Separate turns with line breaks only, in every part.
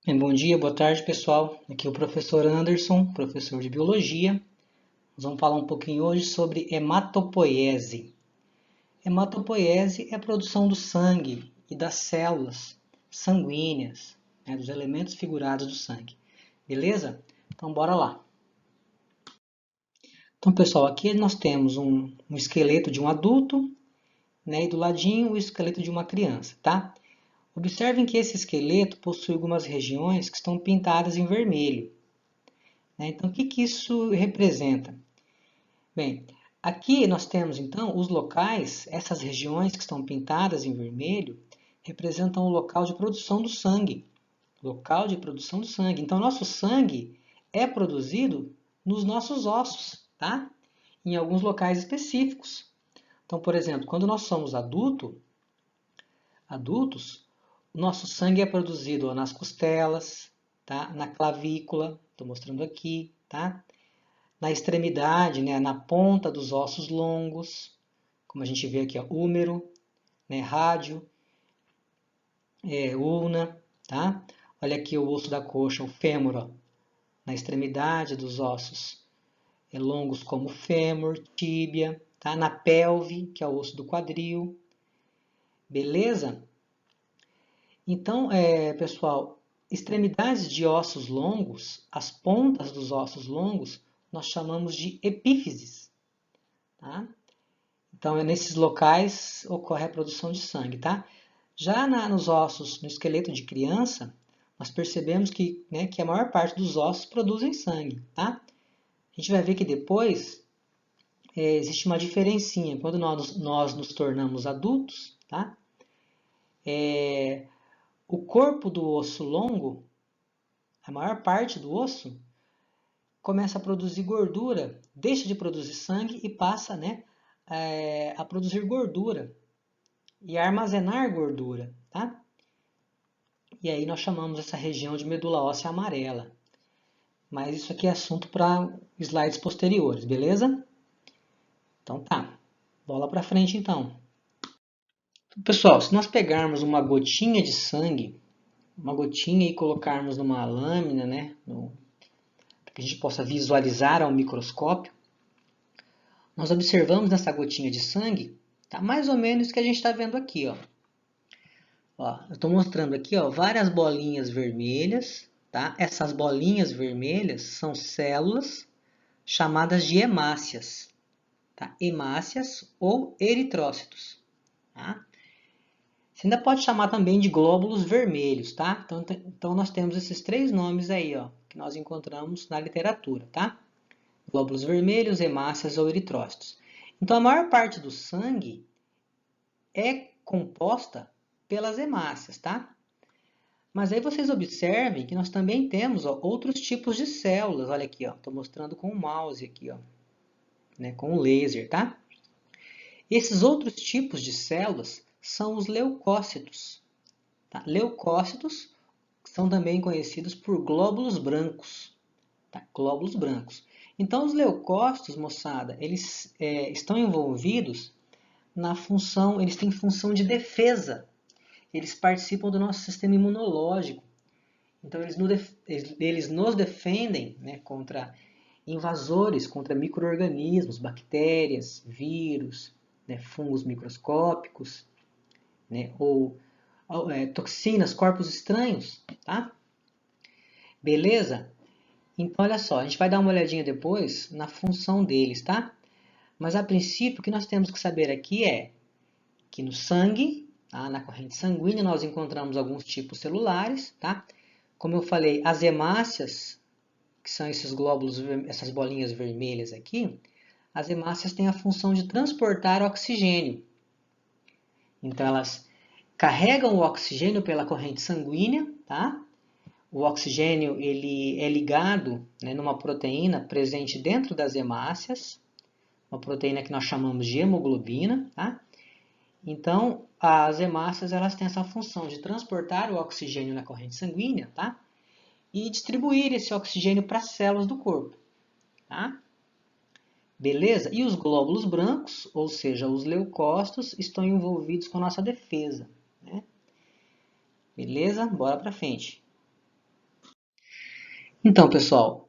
Bom dia, boa tarde, pessoal. Aqui é o professor Anderson, professor de Biologia. Nós vamos falar um pouquinho hoje sobre hematopoiese. Hematopoiese é a produção do sangue e das células sanguíneas, dos elementos figurados do sangue. Beleza? Então, bora lá. Então, pessoal, aqui nós temos um esqueleto de um adulto, e do ladinho o esqueleto de uma criança, tá? Observem que esse esqueleto possui algumas regiões que estão pintadas em vermelho. Então, o que isso representa? Bem, aqui nós temos então os locais, essas regiões que estão pintadas em vermelho, representam o local de produção do sangue. Local de produção do sangue. Então, nosso sangue é produzido nos nossos ossos, tá? Em alguns locais específicos. Então, por exemplo, quando nós somos adultos, o nosso sangue é produzido nas costelas, tá? Na clavícula, estou mostrando aqui, tá? Na extremidade, na ponta dos ossos longos, como a gente vê aqui, ó, húmero, rádio, ulna, tá? Olha aqui o osso da coxa, o fêmur, ó, na extremidade dos ossos longos como fêmur, tíbia, tá? Na pelve, que é o osso do quadril, beleza? Então, pessoal, extremidades de ossos longos, as pontas dos ossos longos, nós chamamos de epífises, tá? Então, nesses locais ocorre a produção de sangue, tá? Já nos ossos, no esqueleto de criança, nós percebemos que a maior parte dos ossos produzem sangue, tá? A gente vai ver que depois existe uma diferencinha. Quando nós nos tornamos adultos, tá? O corpo do osso longo, a maior parte do osso, começa a produzir gordura, deixa de produzir sangue e passa, a produzir gordura e armazenar gordura, tá? E aí nós chamamos essa região de medula óssea amarela. Mas isso aqui é assunto para slides posteriores, beleza? Então tá, bola para frente então. Pessoal, se nós pegarmos uma gotinha de sangue, uma gotinha e colocarmos numa lâmina, para que a gente possa visualizar ao microscópio, nós observamos nessa gotinha de sangue, tá mais ou menos o que a gente está vendo aqui, ó. Eu estou mostrando aqui, ó, várias bolinhas vermelhas, tá? Essas bolinhas vermelhas são células chamadas de hemácias, tá? Hemácias ou eritrócitos, tá? Você ainda pode chamar também de glóbulos vermelhos, tá? Então nós temos esses três nomes aí, ó, que nós encontramos na literatura, tá? Glóbulos vermelhos, hemácias ou eritrócitos. Então a maior parte do sangue é composta pelas hemácias, tá? Mas aí vocês observem que nós também temos, ó, outros tipos de células. Olha aqui, ó, estou mostrando com o mouse aqui, ó, com o laser, tá? Esses outros tipos de células são os leucócitos. Tá? Leucócitos são também conhecidos por glóbulos brancos. Tá? Glóbulos brancos. Então, os leucócitos, moçada, eles estão envolvidos na função, eles têm função de defesa. Eles participam do nosso sistema imunológico. Então, eles nos defendem, contra invasores, contra micro-organismos, bactérias, vírus, fungos microscópicos, ou toxinas, corpos estranhos, tá? Beleza? Então, olha só, a gente vai dar uma olhadinha depois na função deles, tá? Mas, a princípio, o que nós temos que saber aqui é que no sangue, tá? Na corrente sanguínea, nós encontramos alguns tipos celulares, tá? Como eu falei, as hemácias, que são esses glóbulos, essas bolinhas vermelhas aqui, as hemácias têm a função de transportar oxigênio. Então, elas carregam o oxigênio pela corrente sanguínea, tá? O oxigênio ele é ligado numa proteína presente dentro das hemácias, uma proteína que nós chamamos de hemoglobina, tá? Então, as hemácias elas têm essa função de transportar o oxigênio na corrente sanguínea, tá? E distribuir esse oxigênio para as células do corpo, tá? Beleza? E os glóbulos brancos, ou seja, os leucócitos, estão envolvidos com a nossa defesa, né? Beleza? Bora para frente. Então, pessoal,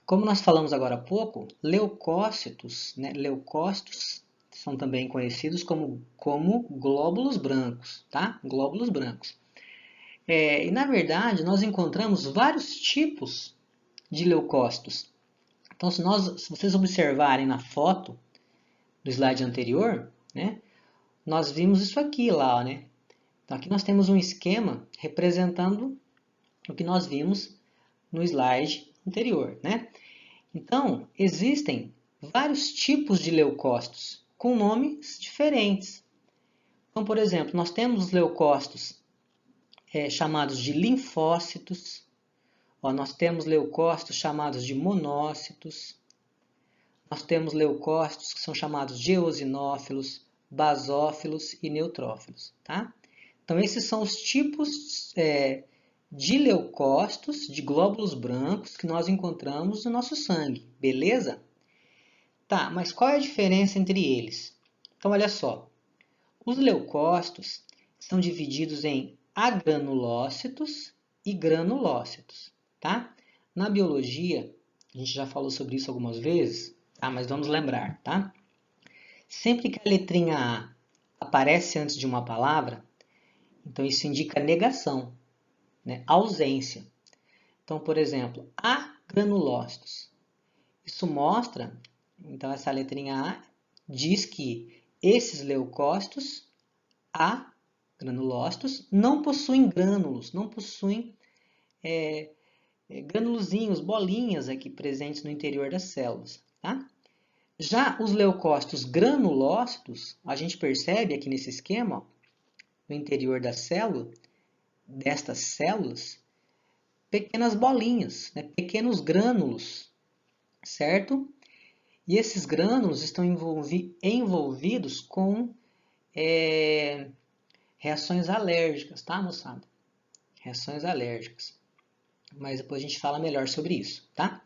como nós falamos agora há pouco, leucócitos, né, leucócitos são também conhecidos como glóbulos brancos, tá? Glóbulos brancos. E na verdade, nós encontramos vários tipos de leucócitos. Então, se vocês observarem na foto do slide anterior, né, nós vimos isso aqui lá, né? Então, aqui nós temos um esquema representando o que nós vimos no slide anterior, né? Então, existem vários tipos de leucócitos com nomes diferentes. Então, por exemplo, nós temos os leucócitos chamados de linfócitos, nós temos leucócitos chamados de monócitos, nós temos leucócitos que são chamados de eosinófilos, basófilos e neutrófilos. Tá? Então, esses são os tipos de leucócitos, de glóbulos brancos que nós encontramos no nosso sangue, beleza? Tá, mas qual é a diferença entre eles? Então, olha só. Os leucócitos são divididos em agranulócitos e granulócitos, tá? Na biologia, a gente já falou sobre isso algumas vezes, tá? Mas vamos lembrar, tá? Sempre que a letrinha A aparece antes de uma palavra, então isso indica negação, né? Ausência. Então, por exemplo, agranulócitos. Isso mostra, então essa letrinha A diz que esses leucócitos granulócitos não possuem grânulos, não possuem granulozinhos, bolinhas aqui presentes no interior das células. Tá? Já os leucócitos granulócitos, a gente percebe aqui nesse esquema, ó, no interior da célula, destas células, pequenas bolinhas, né, pequenos grânulos, certo? E esses grânulos estão envolvidos com reações alérgicas, tá, moçada? Reações alérgicas. Mas depois a gente fala melhor sobre isso, tá?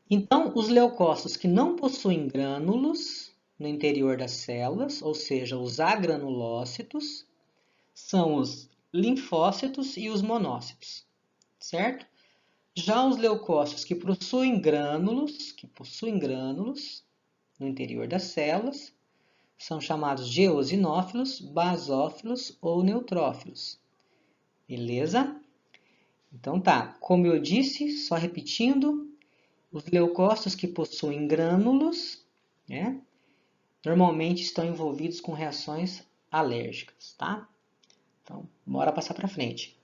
Então, os leucócitos que não possuem grânulos no interior das células, ou seja, os agranulócitos, são os linfócitos e os monócitos, certo? Já os leucócitos que possuem grânulos no interior das células, são chamados de eosinófilos, basófilos ou neutrófilos. Beleza? Então tá, como eu disse, só repetindo, os leucócitos que possuem grânulos, né, normalmente estão envolvidos com reações alérgicas, tá? Então, bora passar para frente.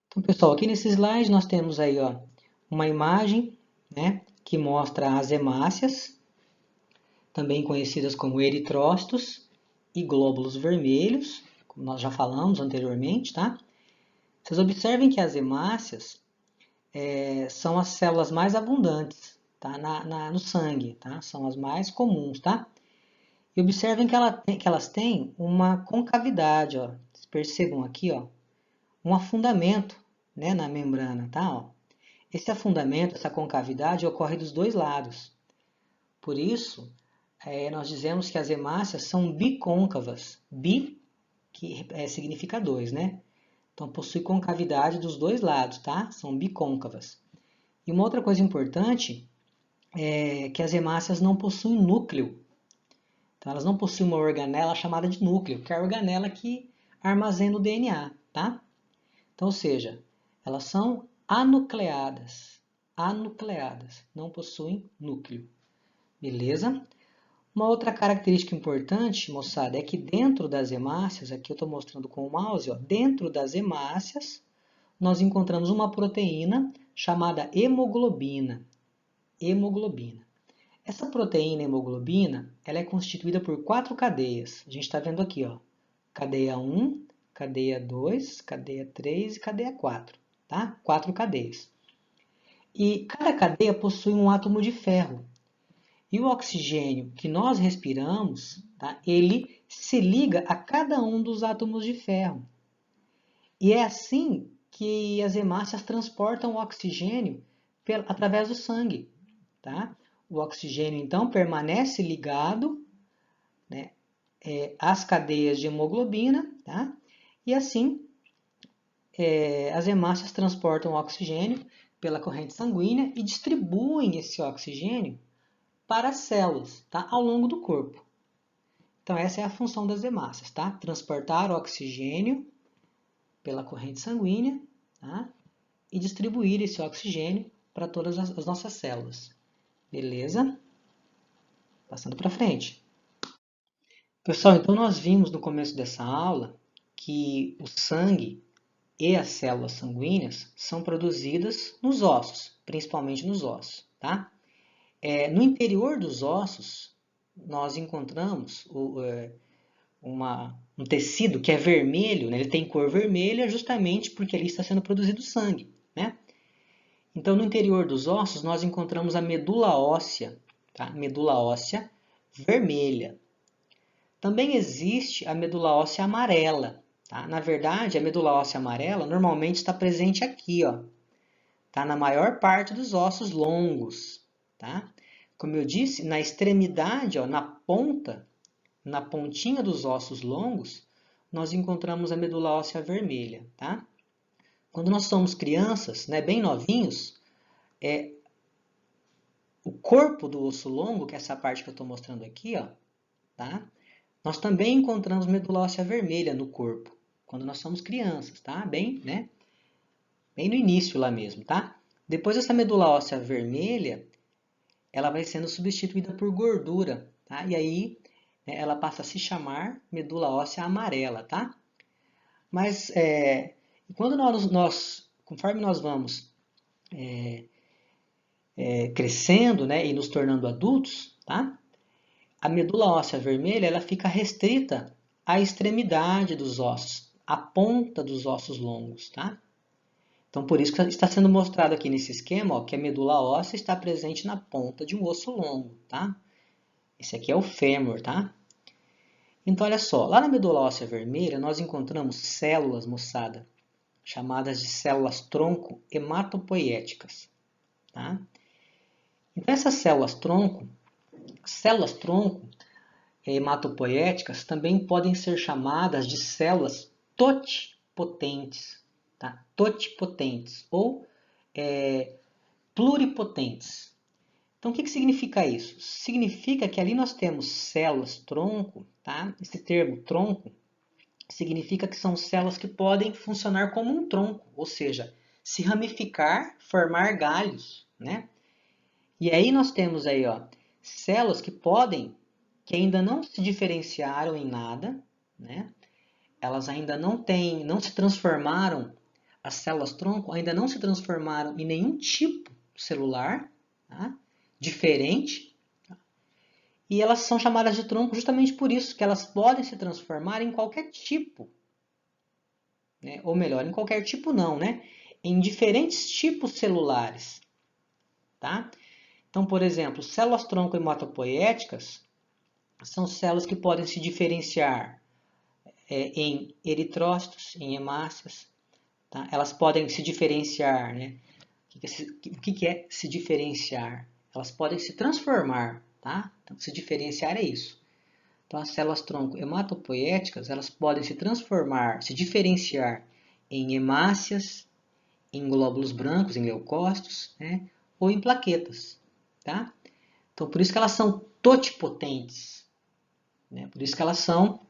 Então, pessoal, aqui nesse slide nós temos aí, ó, uma imagem, né, que mostra as hemácias, também conhecidas como eritrócitos e glóbulos vermelhos, como nós já falamos anteriormente, tá? Vocês observem que as hemácias são as células mais abundantes, tá? No sangue, tá? São as mais comuns, tá? E observem que elas têm uma concavidade, ó. Vocês percebam aqui, ó, um afundamento, né, na membrana, tá? Ó. Esse afundamento, essa concavidade ocorre dos dois lados. Por isso, nós dizemos que as hemácias são bicôncavas. Bi, que significa dois, né? Então, possui concavidade dos dois lados, tá? São bicôncavas. E uma outra coisa importante é que as hemácias não possuem núcleo. Então, elas não possuem uma organela chamada de núcleo, que é a organela que armazena o DNA, tá? Então, ou seja, elas são anucleadas. Anucleadas, não possuem núcleo. Beleza? Uma outra característica importante, moçada, é que dentro das hemácias, aqui eu estou mostrando com o mouse, ó, dentro das hemácias, nós encontramos uma proteína chamada hemoglobina. Hemoglobina. Essa proteína hemoglobina, ela é constituída por 4 cadeias. A gente está vendo aqui, ó, cadeia 1, cadeia 2, cadeia 3 e cadeia 4. Tá? 4 cadeias. E cada cadeia possui um átomo de ferro. E o oxigênio que nós respiramos, tá, ele se liga a cada um dos átomos de ferro. E é assim que as hemácias transportam o oxigênio através do sangue. Tá? O oxigênio, então, permanece ligado, né, as cadeias de hemoglobina, tá? E assim as hemácias transportam o oxigênio pela corrente sanguínea e distribuem esse oxigênio para as células, tá? Ao longo do corpo. Então essa é a função das hemácias, tá? Transportar o oxigênio pela corrente sanguínea, tá? E distribuir esse oxigênio para todas as nossas células. Beleza? Passando para frente. Pessoal, então nós vimos no começo dessa aula que o sangue e as células sanguíneas são produzidas nos ossos, principalmente nos ossos, tá? No interior dos ossos, nós encontramos um tecido que é vermelho, né? Ele tem cor vermelha justamente porque ali está sendo produzido sangue, né? Então, no interior dos ossos, nós encontramos a medula óssea, tá? Medula óssea vermelha. Também existe a medula óssea amarela, tá? Na verdade, a medula óssea amarela normalmente está presente aqui, ó, tá? Na maior parte dos ossos longos, tá? Como eu disse, na extremidade, ó, na pontinha dos ossos longos, nós encontramos a medula óssea vermelha, tá? Quando nós somos crianças, né, bem novinhos, o corpo do osso longo, que é essa parte que eu estou mostrando aqui, ó, tá? Nós também encontramos medula óssea vermelha no corpo, quando nós somos crianças, tá? Bem, né? Bem no início lá mesmo, tá? Depois essa medula óssea vermelha, ela vai sendo substituída por gordura, tá? E aí, né, ela passa a se chamar medula óssea amarela, tá? Mas quando conforme nós vamos crescendo, né, e nos tornando adultos, tá? A medula óssea vermelha ela fica restrita à extremidade dos ossos, à ponta dos ossos longos, tá? Então, por isso que está sendo mostrado aqui nesse esquema, ó, que a medula óssea está presente na ponta de um osso longo, tá? Esse aqui é o fêmur, tá? Então, olha só, lá na medula óssea vermelha nós encontramos células, moçada, chamadas de células-tronco hematopoiéticas, tá? Então, essas células-tronco hematopoiéticas também podem ser chamadas de células totipotentes, tá? Totipotentes ou pluripotentes. Então, o que significa isso? Significa que ali nós temos células-tronco, tá? Esse termo tronco significa que são células que podem funcionar como um tronco, ou seja, se ramificar, formar galhos, né? E aí nós temos aí, ó, células que ainda não se diferenciaram em nada, né? Elas ainda não se transformaram, as células-tronco ainda não se transformaram em nenhum tipo celular, tá? Diferente, e elas são chamadas de tronco justamente por isso, que elas podem se transformar em qualquer tipo, né? Ou melhor, em qualquer tipo não, né? Em diferentes tipos celulares, tá? Então, por exemplo, células-tronco hematopoiéticas são células que podem se diferenciar em eritrócitos, em hemácias, tá? Elas podem se diferenciar, né? O que é se diferenciar? Elas podem se transformar, tá? Então, se diferenciar é isso. Então, as células-tronco hematopoiéticas, elas podem se transformar, se diferenciar em hemácias, em glóbulos brancos, em leucócitos, né? Ou em plaquetas, tá? Então, por isso que elas são totipotentes, né? Por isso que elas são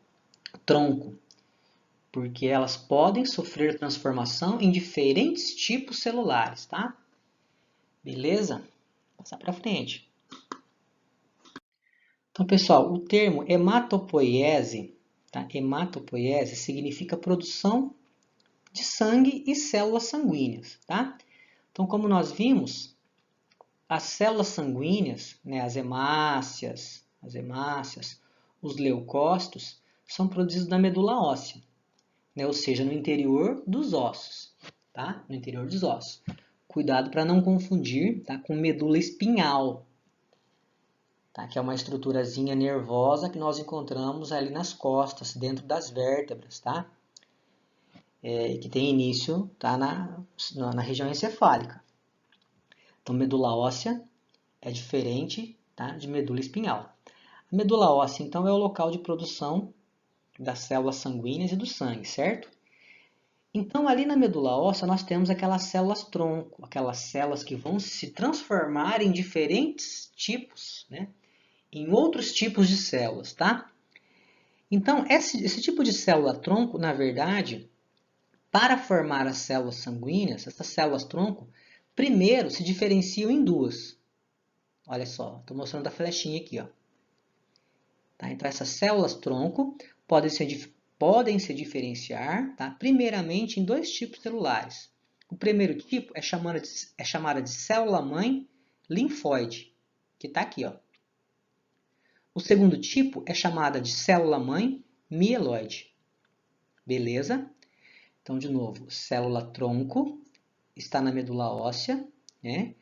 tronco, porque elas podem sofrer transformação em diferentes tipos celulares, tá? Beleza? Vou passar para frente. Então, pessoal, o termo hematopoiese, tá? Hematopoiese significa produção de sangue e células sanguíneas, tá? Então, como nós vimos, as células sanguíneas, né, as hemácias, os leucócitos, são produzidos na medula óssea, né, ou seja, no interior dos ossos, tá? No interior dos ossos. Cuidado para não confundir, tá, com medula espinhal, tá? Que é uma estruturazinha nervosa que nós encontramos ali nas costas, dentro das vértebras, tá? Que tem início, tá, na região encefálica. Então, medula óssea é diferente, tá, de medula espinhal. A medula óssea, então, é o local de produção das células sanguíneas e do sangue, certo? Então, ali na medula óssea, nós temos aquelas células tronco, aquelas células que vão se transformar em diferentes tipos, né? Em outros tipos de células, tá? Então, esse tipo de célula tronco, na verdade, para formar as células sanguíneas, essas células tronco, primeiro se diferenciam em duas. Olha só, estou mostrando a flechinha aqui, ó. Tá? Então, essas células tronco podem se diferenciar, tá? Primeiramente, em dois tipos celulares. O primeiro tipo é chamada de célula-mãe linfóide, que está aqui, ó. O segundo tipo é chamada de célula-mãe mieloide. Beleza? Então, de novo, célula-tronco está na medula óssea, né?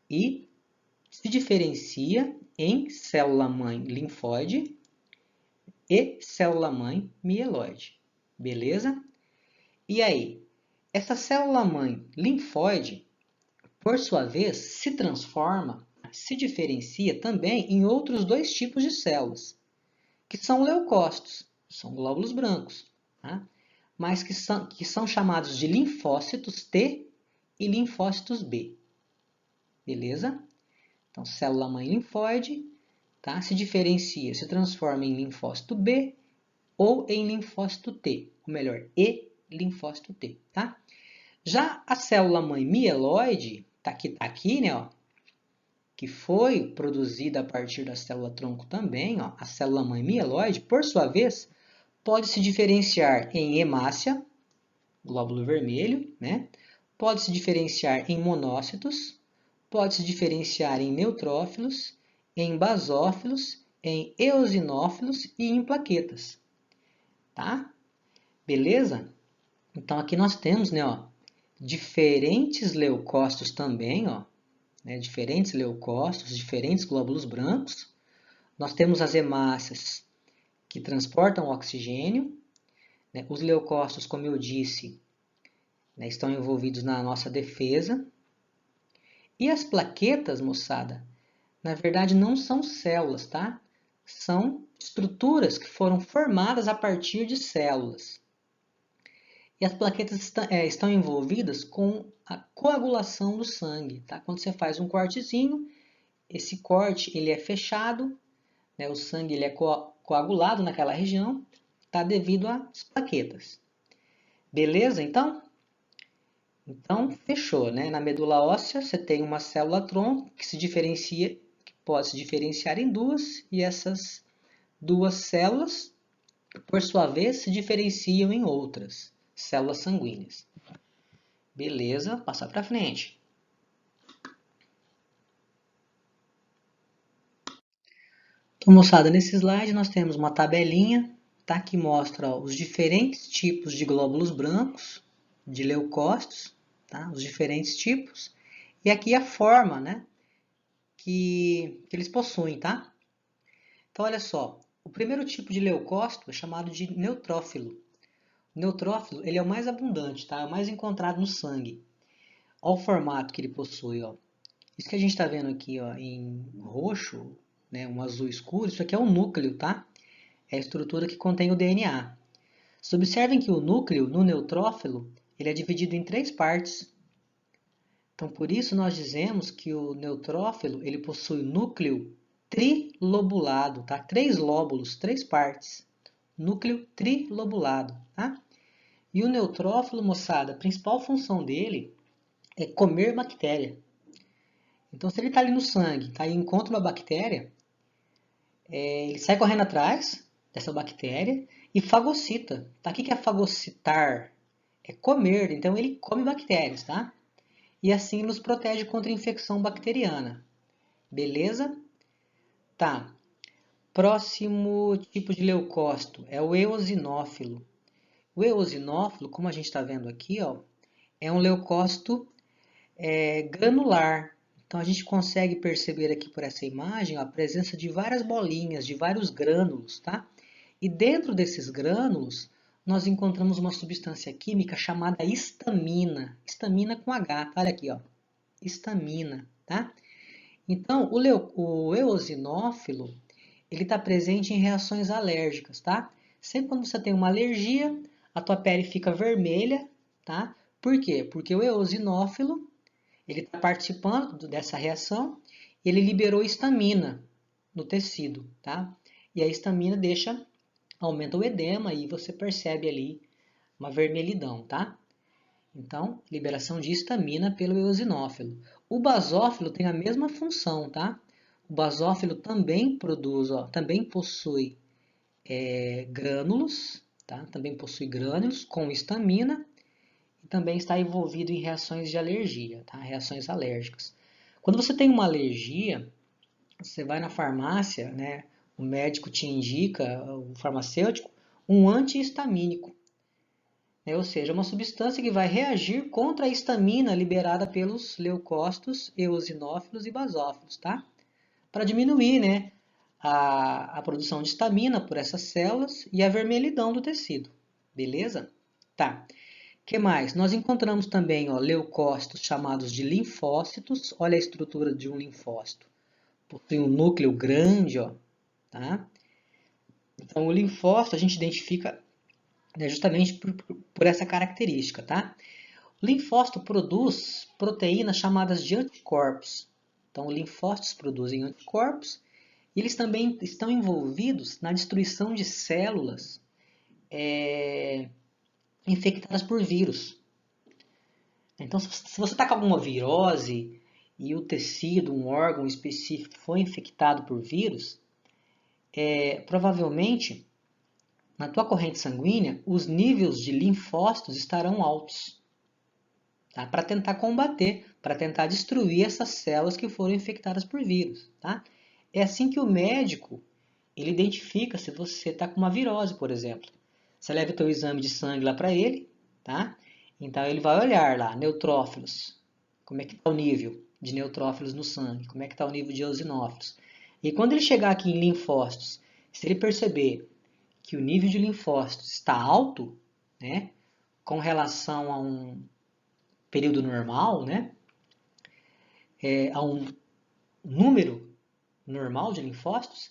E se diferencia em célula-mãe linfóide e célula-mãe mieloide. Beleza? E aí, essa célula-mãe linfóide, por sua vez, se transforma, se diferencia também em outros dois tipos de células, que são leucócitos, são glóbulos brancos, tá? Mas que são chamados de linfócitos T e linfócitos B. Beleza? Então, célula-mãe linfóide, tá? Se diferencia, se transforma em linfócito B ou em linfócito T, ou melhor, E linfócito T, tá? Já a célula-mãe mieloide, que está aqui, né, ó, que foi produzida a partir da célula-tronco também, ó, a célula-mãe mieloide, por sua vez, pode se diferenciar em hemácia, glóbulo vermelho, né? Pode se diferenciar em monócitos, pode se diferenciar em neutrófilos, em basófilos, em eosinófilos e em plaquetas. Tá? Beleza? Então aqui nós temos, né, ó, diferentes leucócitos também, ó, né, diferentes leucócitos, diferentes glóbulos brancos. Nós temos as hemácias que transportam oxigênio, né? Os leucócitos, como eu disse, né, estão envolvidos na nossa defesa. E as plaquetas, moçada, na verdade não são células, tá? São estruturas que foram formadas a partir de células. E as plaquetas estão envolvidas com a coagulação do sangue, tá? Quando você faz um cortezinho, esse corte ele é fechado, né? O sangue ele é coagulado naquela região, tá? Devido às plaquetas. Beleza, então? Então, fechou, né? Na medula óssea, você tem uma célula-tronco que que pode se diferenciar em duas, e essas duas células, por sua vez, se diferenciam em outras células sanguíneas. Beleza, passar para frente. Então, moçada, nesse slide nós temos uma tabelinha, tá, que mostra, ó, os diferentes tipos de glóbulos brancos, de leucócitos, tá, os diferentes tipos, e aqui a forma, né, que eles possuem, tá? Então, olha só, o primeiro tipo de leucócito é chamado de neutrófilo. O neutrófilo ele é o mais abundante, tá? É o mais encontrado no sangue. Olha o formato que ele possui, ó. Isso que a gente está vendo aqui, ó, em roxo, né, um azul escuro, isso aqui é o núcleo, tá? É a estrutura que contém o DNA. Vocês observem que o núcleo, no neutrófilo, ele é dividido em três partes. Então, por isso nós dizemos que o neutrófilo ele possui núcleo trilobulado, tá? Três lóbulos, três partes. Núcleo trilobulado, tá? E o neutrófilo, moçada, a principal função dele é comer bactéria. Então, se ele está ali no sangue, tá? E encontra uma bactéria, ele sai correndo atrás dessa bactéria e fagocita. Tá? O que é fagocitar? É comer, então ele come bactérias, tá? E assim nos protege contra a infecção bacteriana. Beleza? Tá. Próximo tipo de leucócito é o eosinófilo. O eosinófilo, como a gente está vendo aqui, ó, é um leucócito granular. Então a gente consegue perceber aqui por essa imagem ó, a presença de várias bolinhas, de vários grânulos, tá? E dentro desses grânulos nós encontramos uma substância química chamada histamina. Histamina com H, tá? Olha aqui, ó. Histamina, tá? Então o eosinófilo ele está presente em reações alérgicas, tá? Sempre quando você tem uma alergia, a tua pele fica vermelha, tá? Por quê? Porque o eosinófilo, ele está participando dessa reação, ele liberou histamina no tecido, tá? E a histamina aumenta o edema e você percebe ali uma vermelhidão, tá? Então, liberação de histamina pelo eosinófilo. O basófilo tem a mesma função, tá? O basófilo também produz, também possui grânulos, tá? Também possui grânulos com histamina e também está envolvido em reações de alergia, tá? Reações alérgicas. Quando você tem uma alergia, você vai na farmácia, né? O médico te indica, o farmacêutico, um antihistamínico. Ou seja, uma substância que vai reagir contra a histamina liberada pelos leucócitos, eosinófilos e basófilos, tá? Para diminuir, né, a produção de histamina por essas células e a vermelhidão do tecido. Beleza? Tá. O que mais? Nós encontramos também leucócitos chamados de linfócitos. Olha a estrutura de um linfócito. Possui um núcleo grande, tá? Então, o linfócito a gente identifica, né, justamente por essa característica, tá? O linfócito produz proteínas chamadas de anticorpos. Então, os linfócitos produzem anticorpos e eles também estão envolvidos na destruição de células infectadas por vírus. Então, se você está com alguma virose e o tecido, um órgão específico foi infectado por vírus, provavelmente na tua corrente sanguínea os níveis de linfócitos estarão altos. Tá? Para tentar combater, para tentar destruir essas células que foram infectadas por vírus. Tá? É assim que o médico ele identifica se você está com uma virose, por exemplo. Você leva o teu exame de sangue lá para ele, tá? Então ele vai olhar lá, neutrófilos, como é que está o nível de neutrófilos no sangue, como é que está o nível de eosinófilos. E quando ele chegar aqui em linfócitos, se ele perceber que o nível de linfócitos está alto, né, com relação a um período normal, né, a um número normal de linfócitos,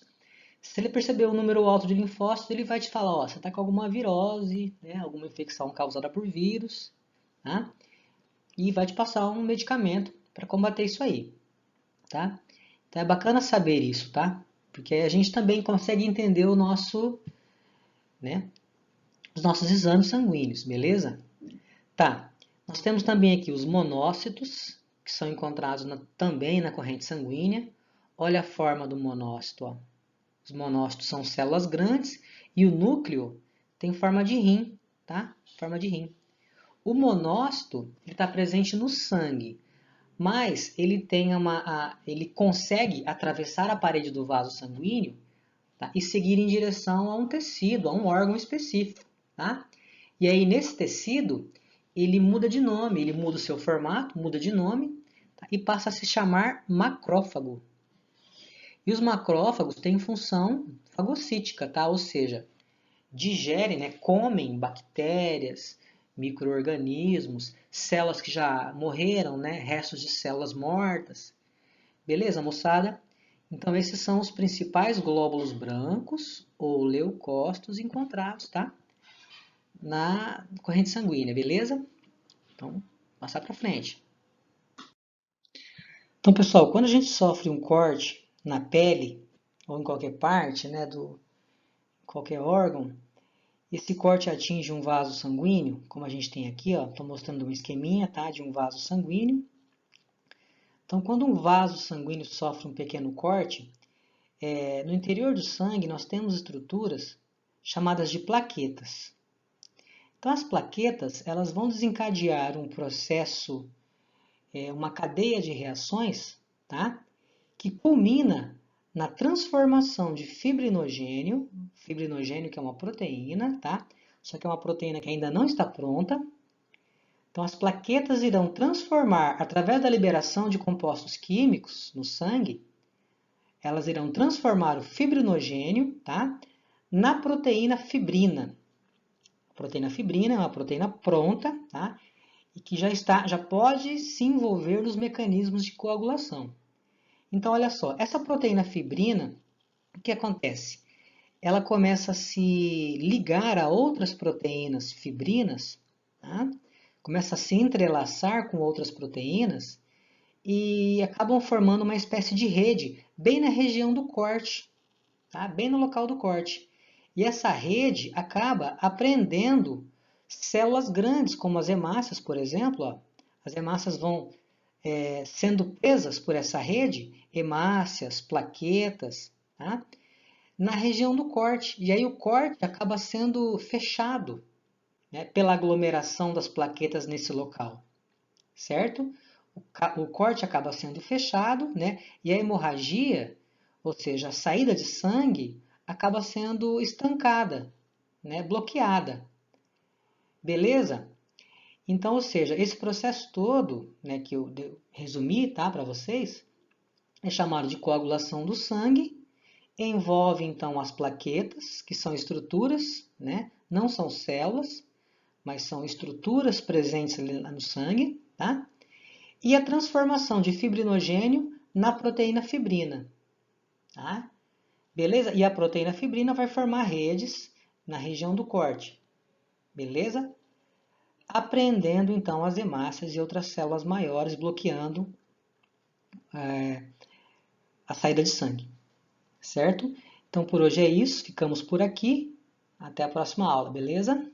se ele perceber um número alto de linfócitos, ele vai te falar, você está com alguma virose, né, alguma infecção causada por vírus, tá? E vai te passar um medicamento para combater isso aí, tá? Então é bacana saber isso, tá? Porque a gente também consegue entender o nosso, né, os nossos exames sanguíneos, beleza? Tá. Nós temos também aqui os monócitos, que são encontrados também na corrente sanguínea. Olha a forma do monócito, ó. Os monócitos são células grandes e o núcleo tem forma de rim, tá? Forma de rim. O monócito está presente no sangue, mas ele consegue atravessar a parede do vaso sanguíneo, tá? E seguir em direção a um tecido, a um órgão específico, tá? E aí nesse tecido ele muda de nome, ele muda o seu formato, muda de nome, tá? E passa a se chamar macrófago. E os macrófagos têm função fagocítica, tá? Ou seja, digerem, né, comem bactérias, micro-organismos, células que já morreram, né, restos de células mortas. Beleza, moçada? Então, esses são os principais glóbulos brancos ou leucócitos encontrados, tá? Na corrente sanguínea, beleza? Então, passar para frente. Então, pessoal, quando a gente sofre um corte na pele ou em qualquer parte, né, qualquer órgão, esse corte atinge um vaso sanguíneo, como a gente tem aqui, estou mostrando um esqueminha, tá, de um vaso sanguíneo. Então, quando um vaso sanguíneo sofre um pequeno corte, no interior do sangue nós temos estruturas chamadas de plaquetas. Então, as plaquetas elas vão desencadear um processo, uma cadeia de reações, tá, que culmina na transformação de fibrinogênio que é uma proteína, tá? Só que é uma proteína que ainda não está pronta. Então, as plaquetas irão transformar, através da liberação de compostos químicos no sangue, elas irão transformar o fibrinogênio, tá, na proteína fibrina. A proteína fibrina é uma proteína pronta, tá, e que já pode se envolver nos mecanismos de coagulação. Então, olha só, essa proteína fibrina, o que acontece? Ela começa a se ligar a outras proteínas fibrinas, tá? Começa a se entrelaçar com outras proteínas e acabam formando uma espécie de rede bem na região do corte, tá? Bem no local do corte. E essa rede acaba apreendendo células grandes, como as hemácias, por exemplo. Ó. As hemácias vão sendo presas por essa rede, hemácias, plaquetas, tá? Na região do corte. E aí o corte acaba sendo fechado, né, pela aglomeração das plaquetas nesse local, certo? O corte acaba sendo fechado, né, e a hemorragia, ou seja, a saída de sangue, acaba sendo estancada, né, bloqueada. Beleza? Então, ou seja, esse processo todo, né, que eu resumi, tá, para vocês, é chamado de coagulação do sangue. Envolve, então, as plaquetas, que são estruturas, né? Não são células, mas são estruturas presentes ali no sangue, tá? E a transformação de fibrinogênio na proteína fibrina, tá? Beleza? E a proteína fibrina vai formar redes na região do corte, beleza? Apreendendo, então, as hemácias e outras células maiores, bloqueando a saída de sangue, certo? Então, por hoje é isso. Ficamos por aqui. Até a próxima aula, beleza?